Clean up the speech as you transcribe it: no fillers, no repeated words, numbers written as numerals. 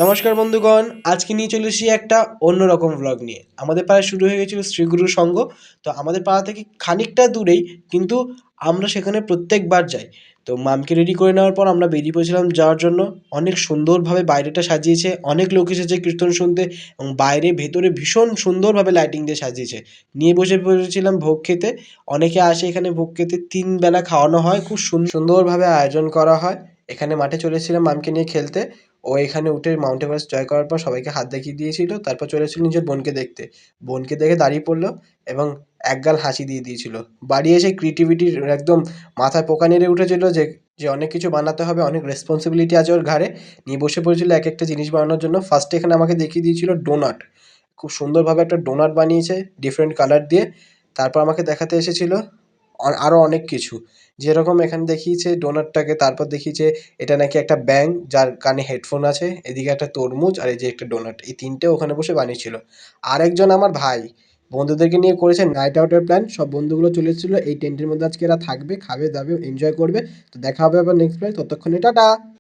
নমস্কার বন্ধুগণ, আজকে নিয়ে চলে এসেছি একটা অন্যরকম ভ্লগ নিয়ে। আমাদের পাড়ায় শুরু হয়ে গেছিল শ্রীগুরুর সঙ্ঘ। তো আমাদের পাড়া থেকে খানিকটা দূরেই, কিন্তু আমরা সেখানে প্রত্যেকবার যাই। তো মামকে রেডি করে নেওয়ার পর আমরা বেরিয়ে পড়েছিলাম যাওয়ার জন্য। অনেক সুন্দরভাবে বাইরেটা সাজিয়েছে, অনেক লোক এসেছে কীর্তন শুনতে এবং বাইরে ভেতরে ভীষণ সুন্দরভাবে লাইটিং দিয়ে সাজিয়েছে। নিয়ে বসে পড়েছিলাম ভোগ খেতে। অনেকে আসে এখানে ভোগ খেতে, 3 বেলা খাওয়ানো হয়, খুব সুন্দরভাবে আয়োজন করা হয়। এখানে মাঠে চলে এসেছিলাম মামকে নিয়ে খেলতে। ও এখানে উঠে মাউন্ট এভারেস্ট জয় করার পর সবাইকে হাত দেখিয়ে দিয়েছিল। তারপর চলে এসেছিল নিজের বোনকে দেখতে। বোনকে দেখে দাঁড়িয়ে পড়লো এবং একগাল হাসি দিয়ে দিয়েছিল। বাড়ি এসে ক্রিয়েটিভিটির একদম মাথায় পোকা নেড়ে উঠেছিল যে যে অনেক কিছু বানাতে হবে, অনেক রেসপন্সিবিলিটি আছে ওর ঘাড়ে। নিয়ে বসে পড়েছিল এক একটা জিনিস বানানোর জন্য। ফার্স্টে এখানে আমাকে দেখিয়ে দিয়েছিল ডোনাট। খুব সুন্দরভাবে একটা ডোনাট বানিয়েছে ডিফারেন্ট কালার দিয়ে। তারপর আমাকে দেখাতে এসেছিল আরও অনেক কিছু। যেরকম এখানে দেখিয়েছে ডোনাটটাকে, তারপর দেখিয়েছে এটা নাকি একটা ব্যাঙ যার কানে হেডফোন আছে, এদিকে একটা তরমুজ আর এই যে একটা ডোনাট, এই 3টে ওখানে বসে বানিয়েছিল। আরেকজন আমার ভাই বন্ধুদেরকে নিয়ে করেছে নাইট আউটের প্ল্যান। সব বন্ধুগুলো চলে এসেছিলো। এই টেন্টের মধ্যে আজকে এরা থাকবে, খাবে দাবে, এনজয় করবে। তো দেখা হবে আবার নেক্সট প্ল্যান। ততক্ষণে টাটা।